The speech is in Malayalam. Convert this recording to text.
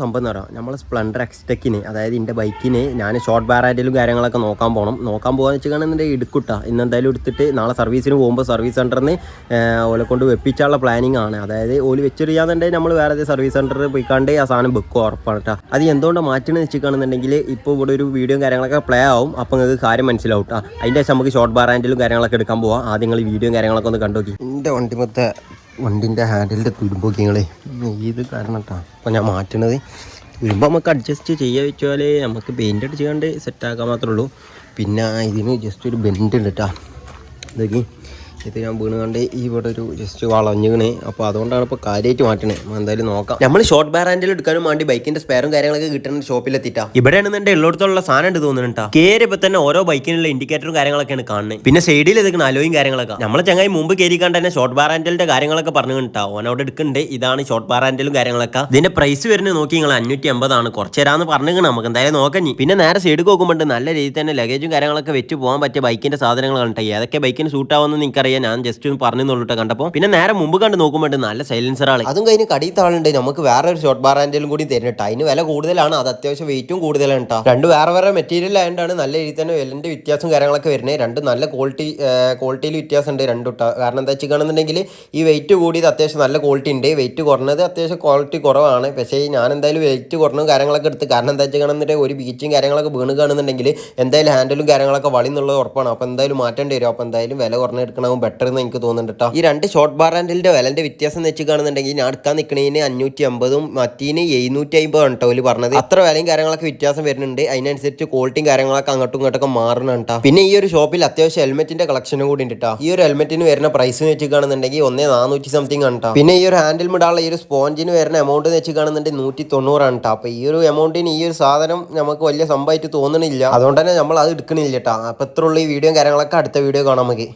സംഭവം എന്ന് പറയാം നമ്മൾ സ്പ്ലെൻഡർ എക്സ്റ്റെക്കിന് അതായത് എൻ്റെ ബൈക്കിന് ഞാൻ ഷോർട്ട് ബാരാൻഡിലും കാര്യങ്ങളൊക്കെ നോക്കാൻ പോകാന്ന് വെച്ചിട്ടുണ്ടെങ്കിൽ എടുക്കൂട്ടാ ഇന്ന് എന്തായാലും എടുത്തിട്ട് നാളെ സർവീസിന് പോകുമ്പോൾ സർവീസ് സെൻറ്ററിൽ നിന്ന് ഓലെ കൊണ്ട് വെപ്പിച്ചാനുള്ള പ്ലാനിങ് ആണ്. അതായത് ഓല് വെച്ചിരിക്കാന്നുണ്ടെങ്കിൽ നമ്മൾ വേറെ ഏതെങ്കിലും സർവീസ് സെൻറ്ററിൽ പോയിക്കാണ്ട് ആ സാധനം വെക്കും ഉറപ്പാണ് കേട്ടോ. അത് എന്തുകൊണ്ട് മാറ്റണമെന്ന് വെച്ചിട്ടാണെന്നുണ്ടെങ്കിൽ ഇപ്പോൾ ഇവിടെ ഒരു വീഡിയോയും കാര്യങ്ങളൊക്കെ പ്ലേ ആവും. അപ്പോൾ നിങ്ങൾക്ക് കാര്യം മനസ്സിലാവും കേട്ടോ. അതിൻ്റെ ശേഷം നമുക്ക് ഷോർട്ട് ബാരാൻഡിലും കാര്യങ്ങളൊക്കെ എടുക്കാൻ പോവാം. ആദ്യം നിങ്ങൾ ഈ വീഡിയോയും കാര്യങ്ങളൊക്കെ ഒന്ന് കണ്ടു നോക്കി. എൻ്റെ വണ്ടിൻ്റെ ഹാൻഡിലിൻ്റെ തുരുമ്പോക്കി നിങ്ങൾ ഇത് കാരണം കേട്ടോ. അപ്പോൾ ഞാൻ മാറ്റണത് വരുമ്പോൾ നമുക്ക് അഡ്ജസ്റ്റ് ചെയ്യാൻ വെച്ചാൽ നമുക്ക് പെയിൻ്റ് അടിച്ചുകൊണ്ട് സെറ്റാക്കാൻ മാത്രമേ ഉള്ളൂ. പിന്നെ ഇതിന് ജസ്റ്റ് ഒരു ബെൻഡ് ഉണ്ട് കേട്ടോ. ഇതൊക്കെ ഇത് ഞാൻ വീണുകൊണ്ട് ഇവിടെ ഒരു ജസ്റ്റ് വളഞ്ഞുകണേ. അപ്പോൾ അതുകൊണ്ടാണ് ഇപ്പോൾ കാര്യമായിട്ട് മാറ്റണേ. എന്തായാലും നോക്കാം. നമ്മൾ ഷോർട്ട് ബാരാൻഡിൽ എടുക്കാനും വേണ്ടി ബൈക്കിൻ്റെ സ്പെയറും കാര്യങ്ങളൊക്കെ കിട്ടുന്ന ഷോപ്പിലെത്തിട്ടാ. ഇവിടെയാണ് എൻ്റെ എല്ലായിടത്തുള്ള സാധനം ഉണ്ട് തോന്നുന്നുണ്ടാ. കയറിയപ്പോൾ തന്നെ ഓരോ ബൈക്കിനുള്ള ഇൻഡിക്കേറ്ററും കാര്യങ്ങളൊക്കെയാണ് കാണുന്നത്. പിന്നെ സൈഡിൽ ഇതൊക്കെ അലോയും കാര്യങ്ങളൊക്കെ നമ്മളെ ചങ്ങായി മുമ്പ് കയറിക്കാണ്ട് തന്നെ ഷോർട്ട് ബാരാൻഡിലിന്റെ കാര്യങ്ങളൊക്കെ പറഞ്ഞു കിട്ടാ. ഓനോട് എടുക്കുന്നുണ്ട്. ഇതാണ് ഷോർട്ട് ബാരാൻഡിലും കാര്യങ്ങളൊക്കെ. ഇതിന്റെ പ്രൈസ് വരുന്നത് നോക്കി നിങ്ങൾ 550 കുറച്ച് തരാന്ന് പറഞ്ഞു. നമുക്ക് എന്തായാലും നോക്കാം. പിന്നെ നേരെ സൈഡ് നോക്കുമ്പോൾ നല്ല രീതിയിൽ തന്നെ ലഗേജും കാര്യങ്ങളൊക്കെ വെച്ച് പോകാൻ പറ്റിയ ബൈക്കിന്റെ സാധനങ്ങൾ കണ്ടേ. ഏതൊക്കെ ബൈക്കിന് സൂട്ട് ആവുമെന്ന് എനിക്കറിയാം. ഞാൻ ജസ്റ്റ് ഒന്ന് പറഞ്ഞുള്ളൂ കണ്ടപ്പോൾ. പിന്നെ നേരെ മുമ്പ് കണ്ട് നോക്കുമ്പോൾ നല്ല സൈലൻസർ ആള്. അതും കഴിഞ്ഞ് കടിയത്താളുണ്ട്. നമുക്ക് വേറെ ഒരു ഷോർട്ട് ബാരാൻഡിലും കൂടി തരുന്നുണ്ട്. അതിന് വില കൂടുതലാണ്. അത് അത്യാവശ്യം വെയിറ്റും കൂടുതലാണ് കേട്ടോ. രണ്ട് വേറെ മെറ്റീരിയൽ ആയതുകൊണ്ടാണ് നല്ല രീതിയിൽ തന്നെ വിലന്റെ വ്യത്യാസം കാര്യങ്ങളൊക്കെ വരുന്നത്. രണ്ട് നല്ല ക്വാളിറ്റിയിൽ വ്യത്യാസം ഉണ്ട് രണ്ടും. കാരണം എന്താ വെച്ചിട്ടുണ്ടെന്നുണ്ടെങ്കിൽ ഈ വെയിറ്റ് കൂടിയത് അത്യാവശ്യം നല്ല ക്വാളിറ്റി ഉണ്ട്. വെയിറ്റ് കുറഞ്ഞത് അത്യാവശ്യം ക്വാളിറ്റി കുറവാണ്. പക്ഷേ ഞാൻ എന്തായാലും വെയിറ്റ് കുറഞ്ഞ കാര്യങ്ങളൊക്കെ എടുത്ത്. കാരണം എന്താ വെച്ചിട്ടുണ്ടെന്നുണ്ടെങ്കിൽ ഒരു ബീച്ചും കാര്യങ്ങളൊക്കെ വീണ് കാണുന്നുണ്ടെങ്കിൽ എന്തായാലും ഹാൻഡിലും കാര്യങ്ങളൊക്കെ വളി എന്നുള്ളത് ഉറപ്പാണ്. അപ്പോൾ എന്തായാലും മാറ്റേണ്ടി വരും. അപ്പോൾ എന്തായാലും വില കുറഞ്ഞ എടുക്കണവും ബെറ്റർ എന്ന് എനിക്ക് തോന്നുന്നുണ്ട് കേട്ടോ. ഈ രണ്ട് ഷോർട്ട് ബാരാൻഡിലിന്റെ വിലന്റെ വ്യത്യാസം എന്ന് വെച്ച് കാണുന്നുണ്ടെങ്കിൽ ഞാൻ എടുക്കാൻ നിൽക്കണേന് 550 മറ്റീന് 750 ആണ് കേട്ടോ പറഞ്ഞത്. അത്ര വിലയും കാര്യങ്ങളൊക്കെ വ്യത്യാസം വരുന്നുണ്ട്. അതിനനുസരിച്ച് ക്വാളിറ്റിയും കാര്യങ്ങളൊക്കെ അങ്ങോട്ടും ഇങ്ങോട്ടൊക്കെ മാറണം കേട്ടോ. പിന്നെ ഈ ഒരു ഷോപ്പിൽ അത്യാവശ്യം ഹെൽമെറ്റിന്റെ കളക്ഷനും കൂടി ഉണ്ട് കേട്ടോ. ഈ ഒരു ഹെൽമെറ്റിന് വരുന്ന പ്രൈസ് വെച്ച് കാണുന്നുണ്ടെങ്കിൽ 1400 സംതിങ് ആണ് കേട്ടോ. പിന്നെ ഈ ഒരു ഹാൻഡിൽ മിടാനുള്ള ഈ ഒരു സ്പോഞ്ചിന് വരുന്ന എമൗണ്ട് വെച്ച് കാണുന്നുണ്ടെങ്കിൽ 190 ആണ് കേട്ടോ. അപ്പോൾ ഈ ഒരു എമൗണ്ടിന് ഈ ഒരു സാധനം നമുക്ക് വലിയ സംഭവമായിട്ട് തോന്നണില്ല. അതുകൊണ്ട് തന്നെ നമ്മൾ അത് എടുക്കണില്ല കേട്ടോ. അപ്പോൾ ഇത്ര ഉള്ള ഈ വീഡിയോ കാര്യങ്ങളൊക്കെ അടുത്ത വീഡിയോ കാണാം നമുക്ക്.